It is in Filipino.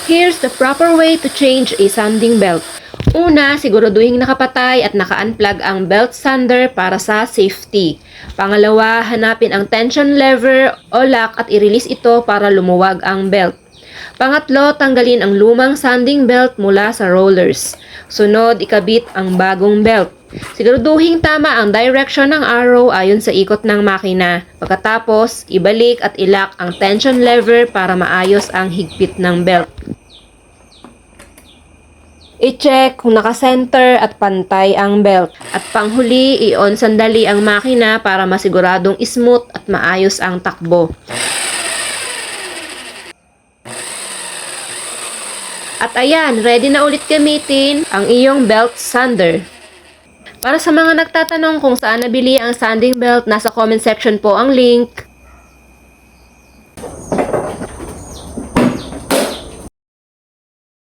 Here's the proper way to change a sanding belt. Una, siguraduhin nakapatay at naka-unplug ang belt sander para sa safety. Pangalawa, hanapin ang tension lever o lock at i-release ito para lumuwag ang belt. Pangatlo, tanggalin ang lumang sanding belt mula sa rollers. Sunod, ikabit ang bagong belt. Siguraduhin tama ang direction ng arrow ayon sa ikot ng makina. Pagkatapos, ibalik at ilock ang tension lever para maayos ang higpit ng belt. I-check kung naka-center at pantay ang belt. At panghuli, i-on sandali ang makina para masiguradong smooth at maayos ang takbo. At ayan, ready na ulit gamitin ang iyong belt sander. Para sa mga nagtatanong kung saan nabili ang sanding belt, nasa comment section po ang link.